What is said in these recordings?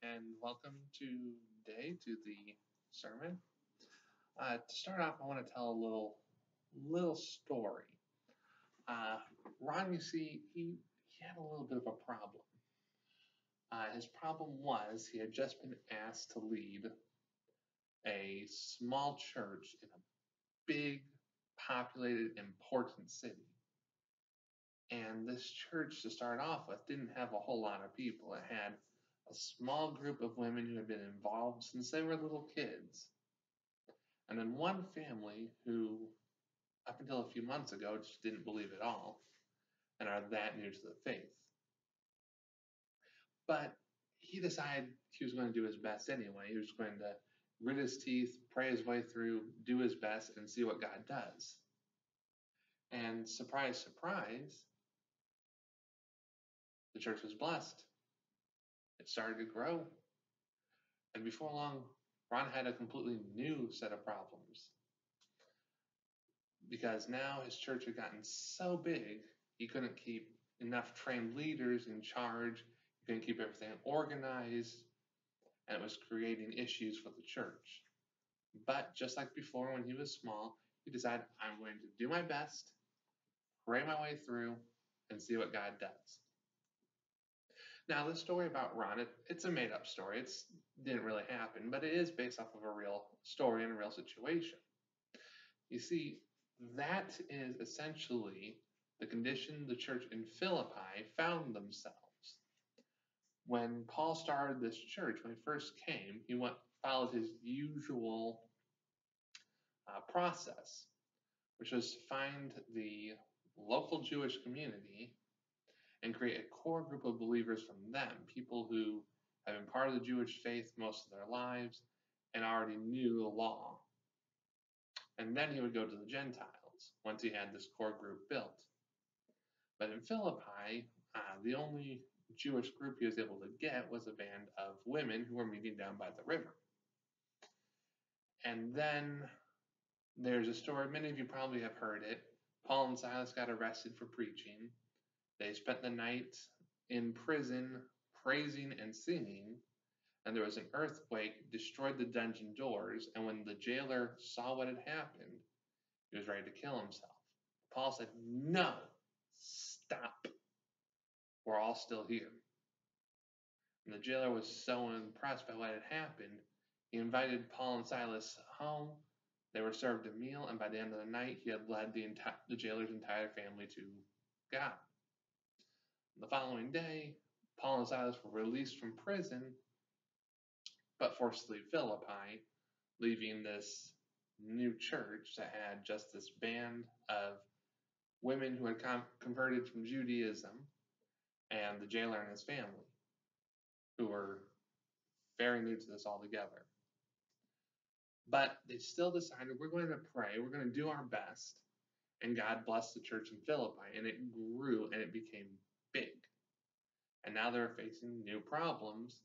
and welcome today to the sermon. To start off, I want to tell a little story. Ron, you see, he had a little bit of a problem. His problem was he had just been asked to lead a small church in a big, populated, important city. And this church, to start off with, didn't have a whole lot of people. It had a small group of women who had been involved since they were little kids. And then one family who, up until a few months ago, just didn't believe at all and are that new to the faith. But he decided he was going to do his best anyway. He was going to grit his teeth, pray his way through, do his best, and see what God does. And surprise, surprise, the church was blessed. It started to grow. And before long, Ron had a completely new set of problems. Because now his church had gotten so big, he couldn't keep enough trained leaders in charge, he couldn't keep everything organized, and it was creating issues for the church. But just like before when he was small, he decided, I'm going to do my best, pray my way through, and see what God does. Now, the story about Ron, it's a made-up story. It didn't really happen, but it is based off of a real story and a real situation. You see, that is essentially the condition the church in Philippi found themselves. When Paul started this church, when he first came, he followed his usual process, which was to find the local Jewish community and create a core group of believers from them, people who have been part of the Jewish faith most of their lives and already knew the law. And then he would go to the Gentiles once he had this core group built. But in Philippi, the only Jewish group he was able to get was a band of women who were meeting down by the river. And then there's a story, many of you probably have heard it. Paul and Silas got arrested for preaching. They spent the night in prison praising and singing, and there was an earthquake, destroyed the dungeon doors, and when the jailer saw what had happened, he was ready to kill himself. Paul said, "No, stop. We're all still here." And the jailer was so impressed by what had happened, he invited Paul and Silas home. They were served a meal, and by the end of the night, he had led the jailer's entire family to God. The following day, Paul and Silas were released from prison, but forced to leave Philippi, leaving this new church that had just this band of women who had converted from Judaism and the jailer and his family, who were very new to this altogether. But they still decided, we're going to pray, we're going to do our best, and God blessed the church in Philippi, and it grew and it became big. And now they're facing new problems,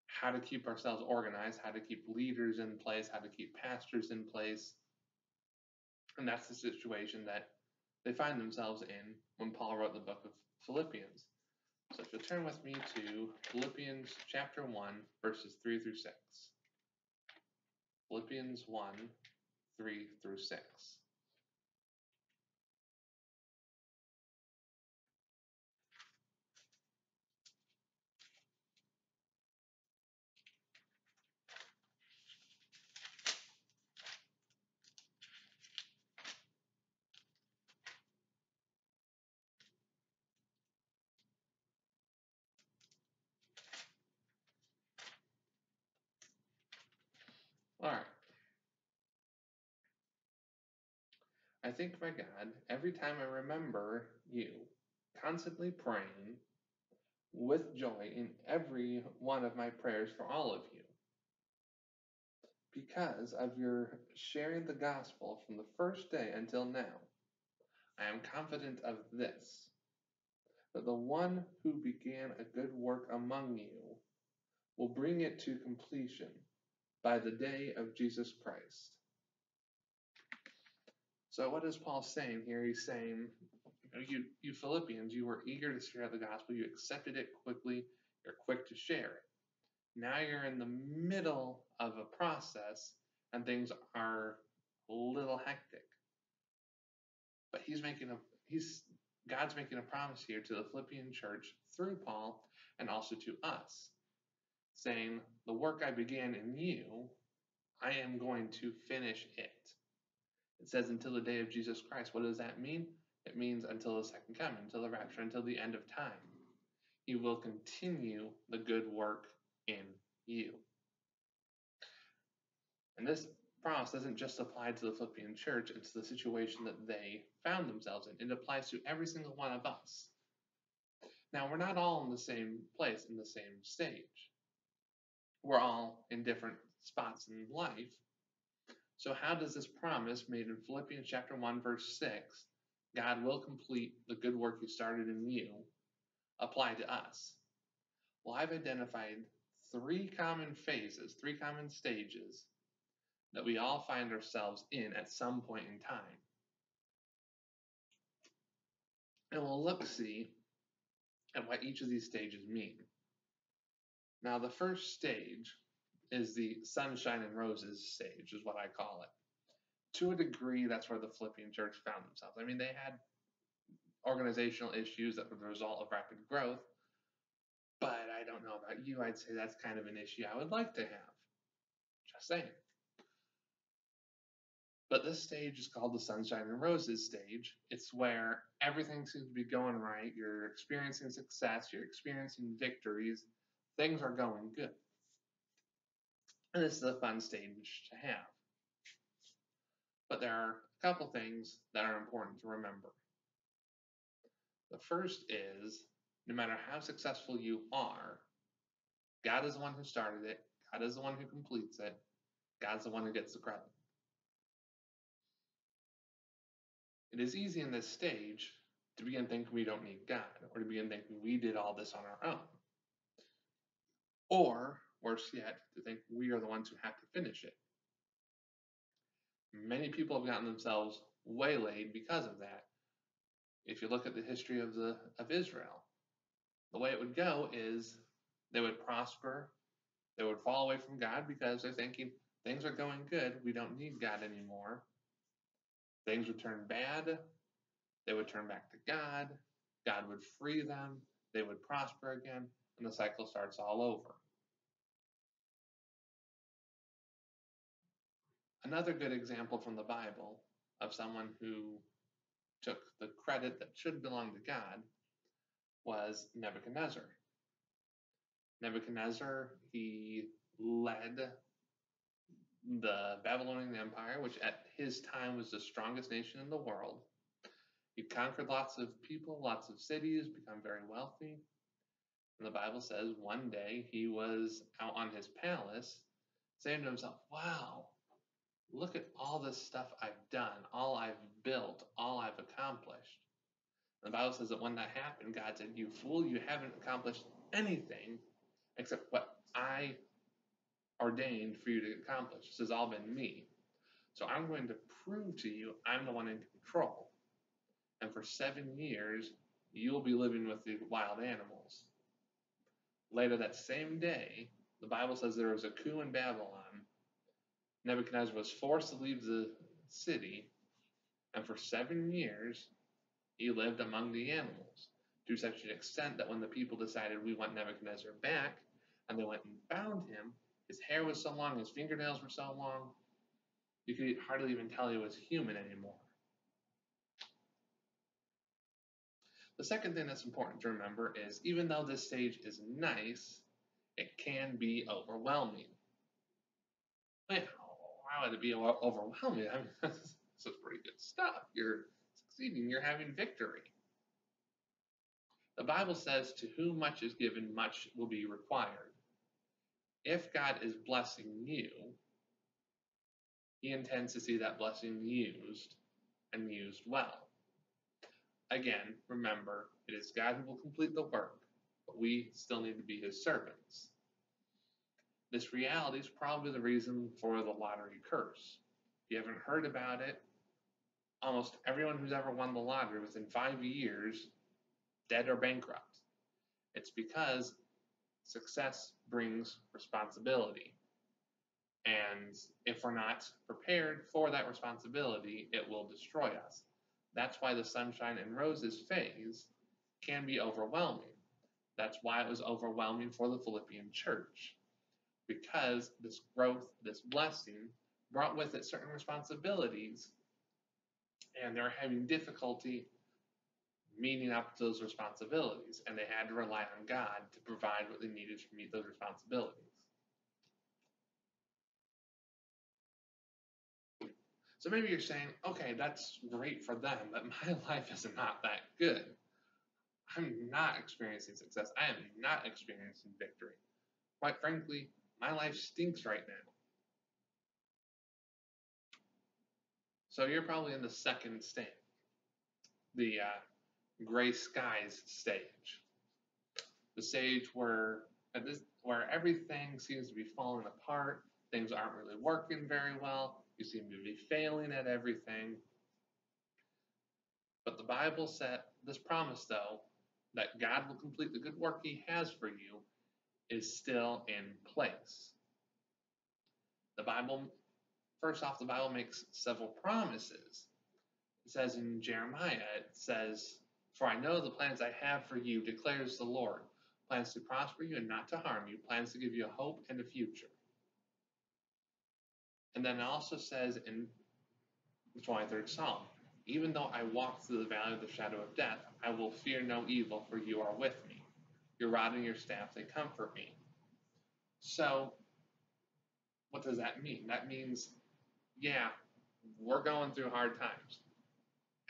how to keep ourselves organized, how to keep leaders in place, how to keep pastors in place. And that's the situation that they find themselves in when Paul wrote the book of Philippians. So if you'll turn with me to Philippians chapter 1, verses 3 through 6. Philippians 1, 3 through 6. All right. I think by God every time I remember you, constantly praying with joy in every one of my prayers for all of you, because of your sharing the gospel from the first day until now. I am confident of this, that the one who began a good work among you will bring it to completion by the day of Jesus Christ. So what is Paul saying here? He's saying, you Philippians, you were eager to share the gospel. You accepted it quickly. You're quick to share it. Now you're in the middle of a process and things are a little hectic. But God's making a promise here to the Philippian church through Paul and also to us, saying, the work I began in you, I am going to finish it. It says until the day of Jesus Christ. What does that mean? It means until the second coming, until the rapture, until the end of time. He will continue the good work in you. And this promise doesn't just apply to the Philippian church, it's the situation that they found themselves in. It applies to every single one of us. Now, we're not all in the same place, in the same stage. We're all in different spots in life. So how does this promise made in Philippians chapter 1, verse 6, God will complete the good work He started in you, apply to us? Well, I've identified 3 common phases, 3 common stages that we all find ourselves in at some point in time. And we'll see at what each of these stages mean. Now, the first stage is the sunshine and roses stage, is what I call it. To a degree, that's where the Philippian church found themselves. I mean, they had organizational issues that were the result of rapid growth, but I don't know about you, I'd say that's kind of an issue I would like to have. Just saying. But this stage is called the sunshine and roses stage. It's where everything seems to be going right. You're experiencing success. You're experiencing victories. Things are going good. And this is a fun stage to have. But there are a couple things that are important to remember. The first is, no matter how successful you are, God is the one who started it. God is the one who completes it. God's the one who gets the credit. It is easy in this stage to begin thinking we don't need God, or to begin thinking we did all this on our own. Or, worse yet, to think we are the ones who have to finish it. Many people have gotten themselves waylaid because of that. If you look at the history of Israel, the way it would go is they would prosper, they would fall away from God because they're thinking things are going good, we don't need God anymore. Things would turn bad, they would turn back to God, God would free them, they would prosper again, and the cycle starts all over. Another good example from the Bible of someone who took the credit that should belong to God was Nebuchadnezzar. Nebuchadnezzar, he led the Babylonian Empire, which at his time was the strongest nation in the world. He conquered lots of people, lots of cities, become very wealthy. And the Bible says one day he was out on his palace saying to himself, wow, look at all this stuff I've done, all I've built, all I've accomplished. And the Bible says that when that happened, God said, you fool, you haven't accomplished anything except what I ordained for you to accomplish. This has all been me. So I'm going to prove to you I'm the one in control. And for 7 years, you'll be living with the wild animals. Later that same day, the Bible says there was a coup in Babylon. Nebuchadnezzar was forced to leave the city, and for 7 years, he lived among the animals, to such an extent that when the people decided we want Nebuchadnezzar back, and they went and found him, his hair was so long, his fingernails were so long, you could hardly even tell he was human anymore. The second thing that's important to remember is, even though this stage is nice, it can be overwhelming. Man, why would it be overwhelming? I mean, this is pretty good stuff. You're succeeding, you're having victory. The Bible says, to whom much is given, much will be required. If God is blessing you, He intends to see that blessing used, and used well. Again, remember, it is God who will complete the work, but we still need to be His servants. This reality is probably the reason for the lottery curse. If you haven't heard about it, almost everyone who's ever won the lottery within 5 years, dead or bankrupt. It's because Success brings responsibility. And if we're not prepared for that responsibility, it will destroy us. That's why the sunshine and roses phase can be overwhelming. That's why it was overwhelming for the Philippian church, because this growth, this blessing, brought with it certain responsibilities, and they were having difficulty meeting up to those responsibilities, and they had to rely on God to provide what they needed to meet those responsibilities. So maybe you're saying, okay, that's great for them, but my life is not that good. I'm not experiencing success. I am not experiencing victory. Quite frankly, my life stinks right now. So you're probably in the second stage, the gray skies stage, the stage where everything seems to be falling apart. Things aren't really working very well. You seem to be failing at everything. But the Bible said this promise, though, that God will complete the good work He has for you, is still in place. The Bible makes several promises. It says in Jeremiah, it says, "For I know the plans I have for you, declares the Lord, plans to prosper you and not to harm you, plans to give you a hope and a future." And then it also says in the 23rd Psalm, "Even though I walk through the valley of the shadow of death, I will fear no evil, for you are with me. Your rod and your staff, they comfort me." So, what does that mean? That means, yeah, we're going through hard times.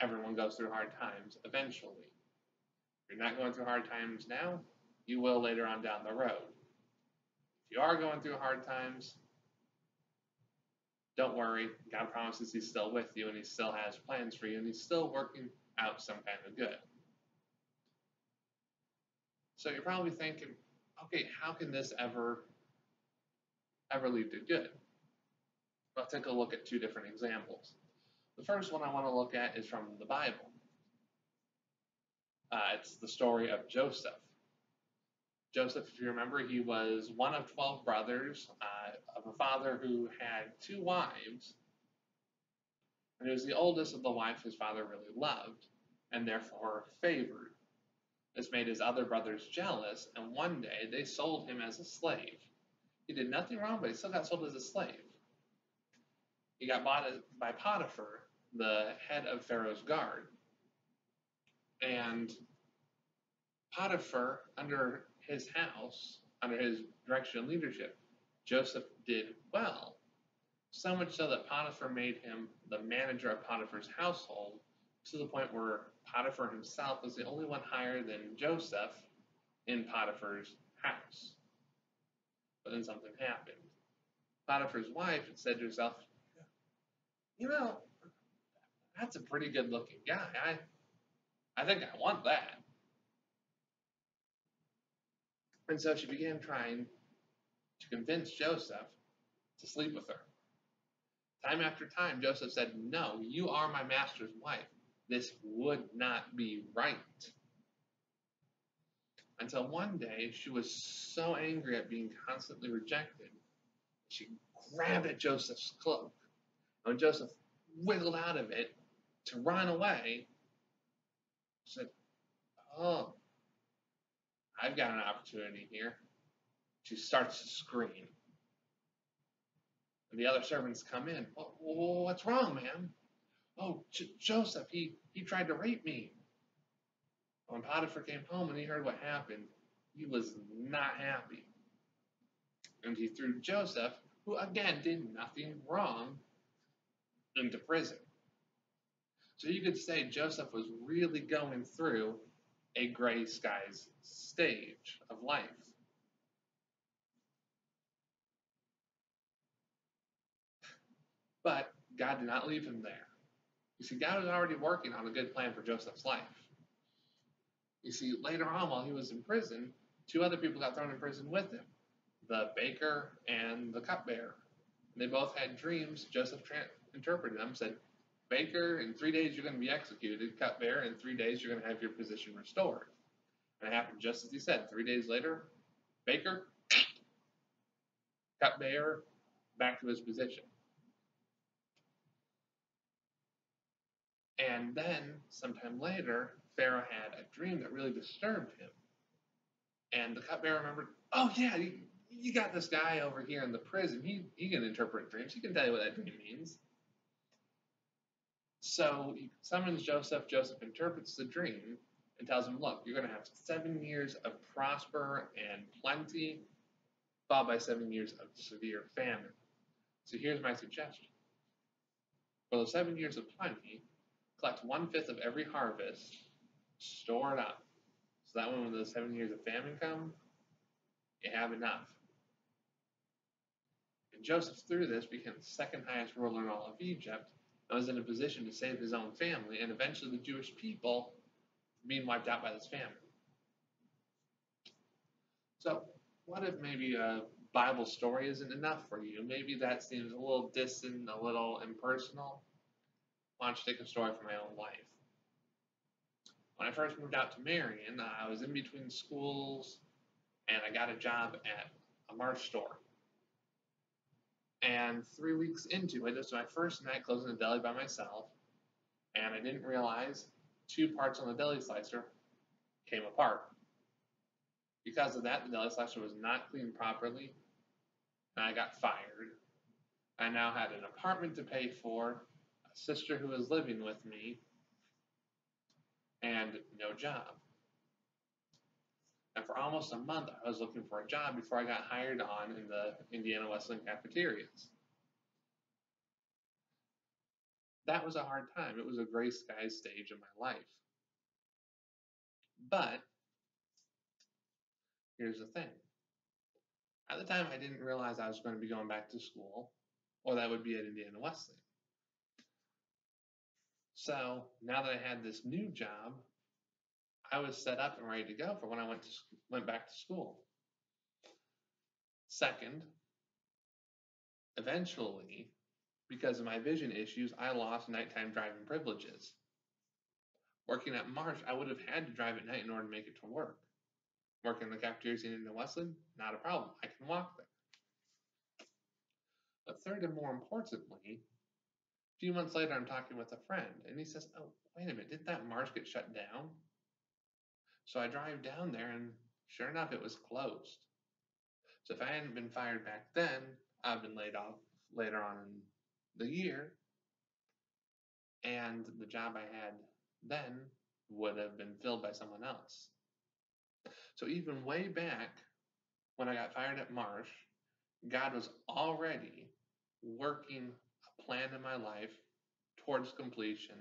Everyone goes through hard times eventually. If you're not going through hard times now, you will later on down the road. If you are going through hard times, don't worry. God promises He's still with you, and He still has plans for you, and He's still working out some kind of good. So you're probably thinking, okay, how can this ever lead to good? I'll take a look at two different examples. The first one I want to look at is from the Bible. It's the story of Joseph. Joseph, if you remember, he was one of 12 brothers of a father who had 2 wives, and he was the oldest of the wife his father really loved and therefore favored. This made his other brothers jealous, and one day they sold him as a slave. He did nothing wrong, but he still got sold as a slave. He got bought by Potiphar, the head of Pharaoh's guard. And Potiphar, under his house, under his direction and leadership, Joseph did well. So much so that Potiphar made him the manager of Potiphar's household, to the point where Potiphar himself was the only one higher than Joseph in Potiphar's house. But then something happened. Potiphar's wife said to herself, you know, that's a pretty good looking guy. I think I want that. And so she began trying to convince Joseph to sleep with her. Time after time, Joseph said, "No, you are my master's wife. This would not be right." Until one day, she was so angry at being constantly rejected, she grabbed at Joseph's cloak. And when Joseph wiggled out of it to run away, she said, "Oh, I've got an opportunity here." She starts to scream. And the other servants come in. "What's wrong, ma'am?" "Oh, Joseph, he tried to rape me." When Potiphar came home and he heard what happened, he was not happy. And he threw Joseph, who again did nothing wrong, into prison. So you could say Joseph was really going through a gray skies stage of life. But God did not leave him there. You see, God was already working on a good plan for Joseph's life. You see, later on, while he was in prison, 2 other people got thrown in prison with him, the baker and the cupbearer. They both had dreams. Joseph interpreted them, said, "Baker, in 3 days you're going to be executed. Cupbearer, in 3 days you're going to have your position restored." And it happened just as he said. 3 days later, Baker, cupbearer, back to his position. And then, sometime later, Pharaoh had a dream that really disturbed him. And the cupbearer remembered, oh yeah, you got this guy over here in the prison. He can interpret dreams. He can tell you what that dream means. So he summons Joseph. Joseph interprets the dream and tells him, look, you're going to have 7 years of prosper and plenty, followed by 7 years of severe famine. So here's my suggestion. For those 7 years of plenty, collect 1/5 of every harvest, store it up. So that when those 7 years of famine come, you have enough. And Joseph, through this, became the second highest ruler in all of Egypt and was in a position to save his own family and eventually the Jewish people from being wiped out by this famine. So, what if maybe a Bible story isn't enough for you? Maybe that seems a little distant, a little impersonal. Why don't you take a story from my own life? When I first moved out to Marion, I was in between schools and I got a job at a Marsh store. And 3 weeks into it, this was my first night closing the deli by myself, and I didn't realize 2 parts on the deli slicer came apart. Because of that, the deli slicer was not cleaned properly, and I got fired. I now had an apartment to pay for, a sister who was living with me, and no job. And for almost a month, I was looking for a job before I got hired on in the Indiana Wesleyan cafeterias. That was a hard time. It was a gray sky stage in my life. But here's the thing. At the time, I didn't realize I was going to be going back to school or that I would be at Indiana Wesleyan. So now that I had this new job, I was set up and ready to go for when I went back to school. Second, eventually, because of my vision issues, I lost nighttime driving privileges. Working at Marsh, I would have had to drive at night in order to make it to work. Working in the cafeterias in Wesleyan, not a problem. I can walk there. But third and more importantly, a few months later, I'm talking with a friend, and he says, oh, wait a minute, didn't that Marsh get shut down? So I drive down there, and sure enough, it was closed. So if I hadn't been fired back then, I'd been laid off later on in the year, and the job I had then would have been filled by someone else. So even way back when I got fired at Marsh, God was already working a plan in my life towards completion,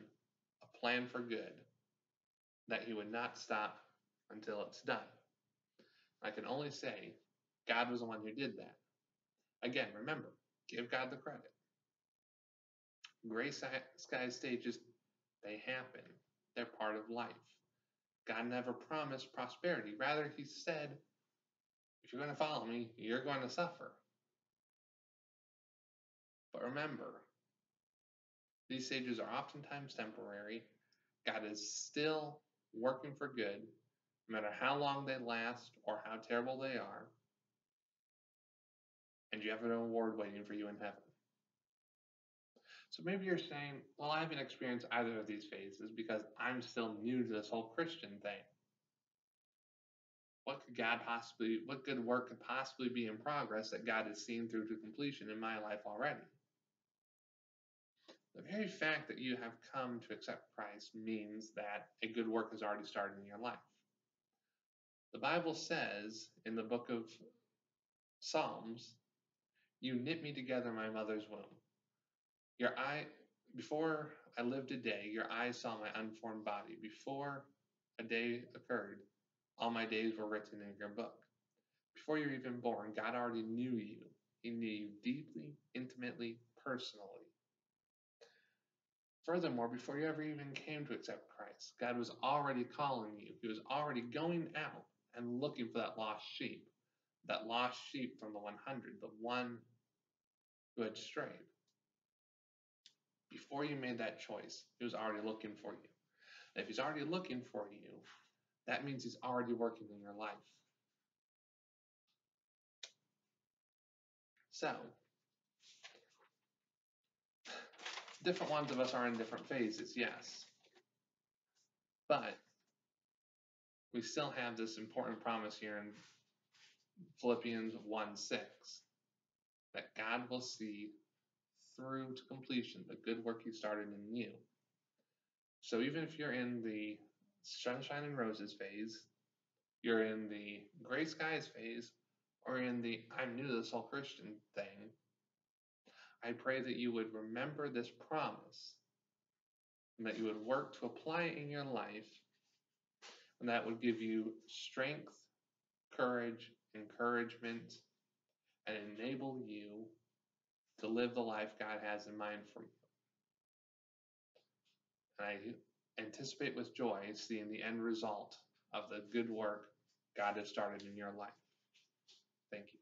a plan for good, that he would not stop until it's done. I can only say God was the one who did that. Again, remember, give God the credit. Gray sky stages, they happen. They're part of life. God never promised prosperity. Rather, he said, if you're going to follow me, you're going to suffer. But remember, these stages are oftentimes temporary. God is still working for good, no matter how long they last or how terrible they are. And you have an reward waiting for you in heaven. So maybe you're saying, well, I haven't experienced either of these phases because I'm still new to this whole Christian thing. What good work could possibly be in progress that God has seen through to completion in my life already? The very fact that you have come to accept Christ means that a good work has already started in your life. The Bible says in the book of Psalms, you knit me together in my mother's womb. Before I lived a day, your eyes saw my unformed body. Before a day occurred, all my days were written in your book. Before you were even born, God already knew you. He knew you deeply, intimately, personally. Furthermore, before you ever even came to accept Christ, God was already calling you. He was already going out and looking for that lost sheep from the 100, the one who had strayed. Before you made that choice, he was already looking for you. And if he's already looking for you, that means he's already working in your life. So, different ones of us are in different phases, yes. But we still have this important promise here in Philippians 1:6 that God will see through to completion the good work He started in you. So even if you're in the sunshine and roses phase, you're in the gray skies phase, or in the I'm new to this whole Christian thing, I pray that you would remember this promise and that you would work to apply it in your life, and that would give you strength, courage, encouragement, and enable you to live the life God has in mind for you. And I anticipate with joy seeing the end result of the good work God has started in your life. Thank you.